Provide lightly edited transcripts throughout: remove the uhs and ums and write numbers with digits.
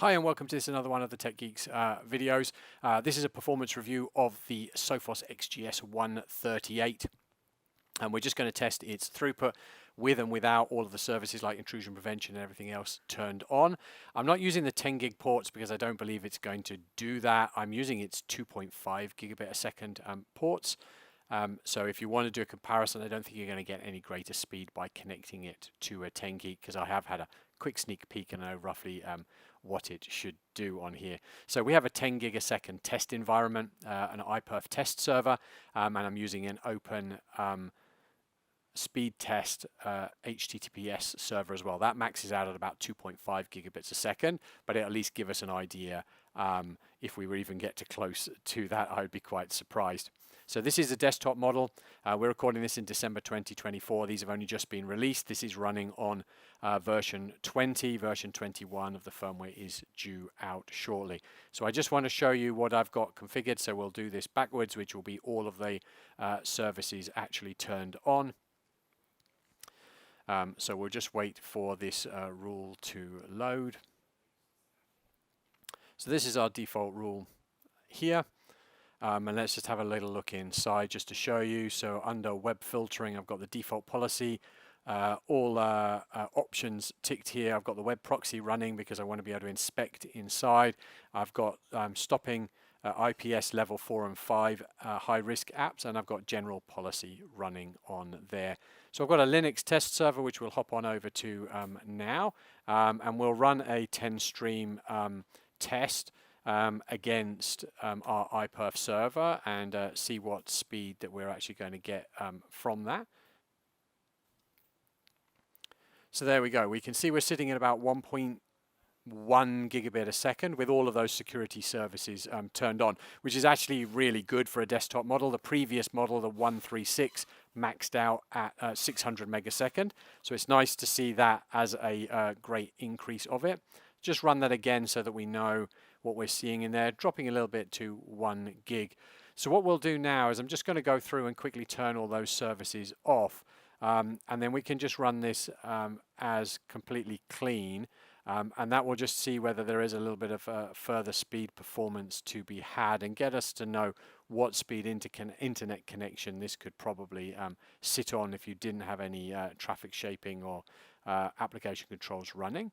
Hi and welcome to this another one of the Tech Geeks videos. This is a performance review of the Sophos XGS 138 and we're just going to test its throughput with and without all of the services like intrusion prevention and everything else turned on. I'm not using the 10 gig ports because I don't believe it's going to do that. I'm using its 2.5 gigabit a second ports. So if you want to do a comparison, I don't think you're going to get any greater speed by connecting it to a 10 gig because I have had a quick sneak peek and know roughly what it should do on here. So we have a 10 gig a second test environment, an iPerf test server, and I'm using an open speed test HTTPS server as well. That maxes out at about 2.5 gigabits a second, but it'll at least give us an idea. If we would even get to close to that, I would be quite surprised. So this is a desktop model. We're recording this in December 2024. These have only just been released. This is running on version 20. Version 21 of the firmware is due out shortly. So I just want to show you what I've got configured. So we'll do this backwards, which will be all of the services actually turned on. So we'll just wait for this rule to load. So this is our default rule here. And let's just have a little look inside just to show you. So under web filtering, I've got the default policy, all options ticked here. I've got the web proxy running because I want to be able to inspect inside. I've got stopping IPS level 4 and 5 high risk apps, and I've got general policy running on there. So I've got a Linux test server which we'll hop on over to now, and we'll run a 10 stream test against our iPerf server and see what speed that we're actually going to get from that. So there we go. We can see we're sitting at about 1.1 gigabit a second with all of those security services turned on, which is actually really good for a desktop model. The previous model, the 136, maxed out at 600 megasecond. So it's nice to see that as a great increase of it. Just run that again so that we know what we're seeing in there, dropping a little bit to 1 gig. So what we'll do now is I'm just going to go through and quickly turn all those services off, and then we can just run this as completely clean, and that will just see whether there is a little bit of further speed performance to be had and get us to know what speed internet connection this could probably sit on if you didn't have any traffic shaping or application controls running.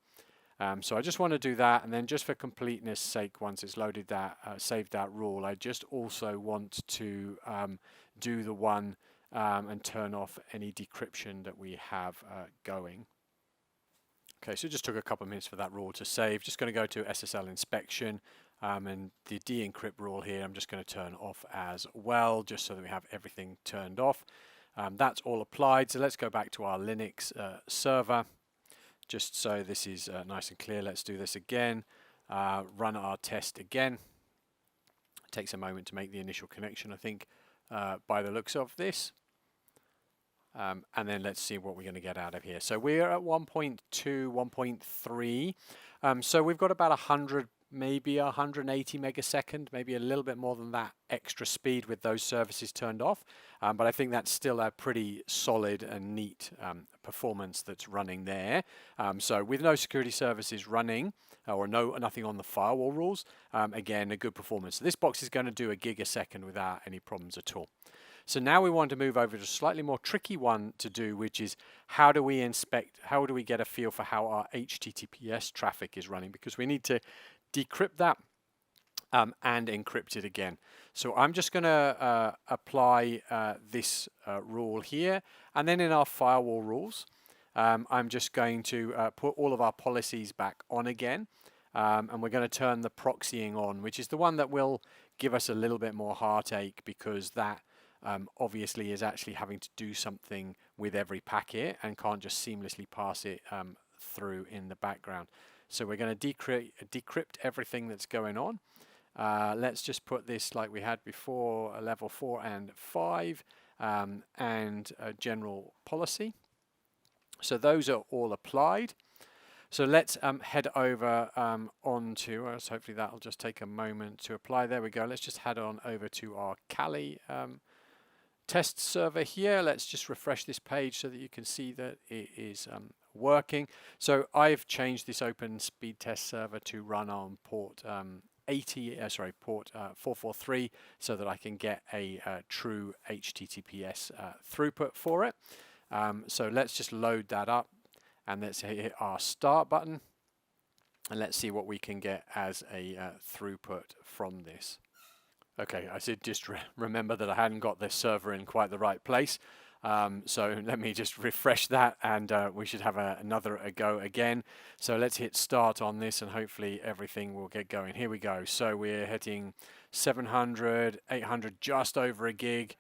So I just want to do that, and then just for completeness sake, once it's loaded that, saved that rule, I just also want to do the one and turn off any decryption that we have going. Okay, so it just took a couple of minutes for that rule to save. Just going to go to SSL inspection, and the de-encrypt rule here I'm just going to turn off as well, just so that we have everything turned off. That's all applied, so let's go back to our Linux server. Just so this is nice and clear, let's do this again. Run our test again. It takes a moment to make the initial connection, I think, by the looks of this. And then let's see what we're going to get out of here. So we're at 1.2, 1.3. So we've got about 100, maybe 180 megasecond, maybe a little bit more than that extra speed with those services turned off. But I think that's still a pretty solid and neat performance that's running there. So with no security services running, or nothing on the firewall rules, again, a good performance. So this box is going to do a gig a second without any problems at all. So now we want to move over to a slightly more tricky one to do, which is how do we get a feel for how our HTTPS traffic is running, because we need to decrypt that and encrypt it again. So I'm just going to apply this rule here, and then in our firewall rules, I'm just going to put all of our policies back on again, and we're going to turn the proxying on, which is the one that will give us a little bit more heartache, because that obviously is actually having to do something with every packet and can't just seamlessly pass it through in the background. So we're going to decrypt everything that's going on. Let's just put this like we had before, level 4 and 5, and general policy. So those are all applied. So let's head over onto, hopefully that'll just take a moment to apply. There we go. Let's just head on over to our Kali test server here. Let's just refresh this page so that you can see that it is working. So I've changed this open speed test server to run on port 443, so that I can get a true HTTPS throughput for it. So let's just load that up, and let's hit our start button, and let's see what we can get as a throughput from this. Okay, I did just remember that I hadn't got this server in quite the right place. So let me just refresh that, and we should have another go again. So let's hit start on this, and hopefully everything will get going. Here we go. So we're hitting 700, 800, just over a gig.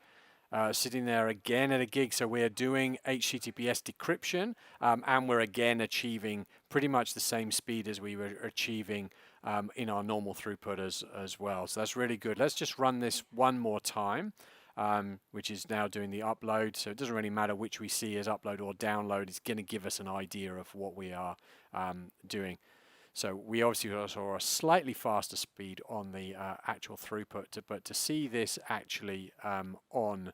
Sitting there again at a gig, so we're doing HTTPS decryption, and we're again achieving pretty much the same speed as we were achieving in our normal throughput as well. So that's really good. Let's just run this one more time, which is now doing the upload. So it doesn't really matter which we see as upload or download. It's going to give us an idea of what we are doing. So we obviously saw a slightly faster speed on the actual throughput, but to see this actually on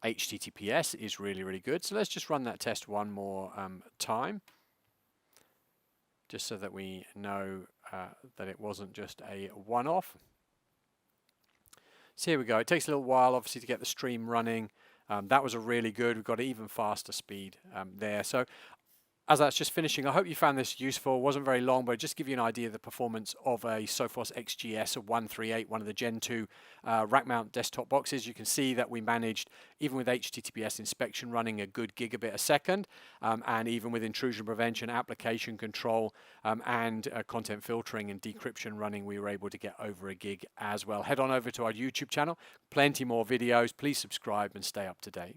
HTTPS is really, really good. So let's just run that test one more time, just so that we know that it wasn't just a one-off. So here we go. It takes a little while, obviously, to get the stream running. That was a really good. We've got an even faster speed there. So as that's just finishing, I hope you found this useful. It wasn't very long, but just give you an idea of the performance of a Sophos XGS 138, one of the Gen 2 rack mount desktop boxes. You can see that we managed, even with HTTPS inspection running, a good gigabit a second, and even with intrusion prevention, application control, and content filtering and decryption running, we were able to get over a gig as well. Head on over to our YouTube channel. Plenty more videos. Please subscribe and stay up to date.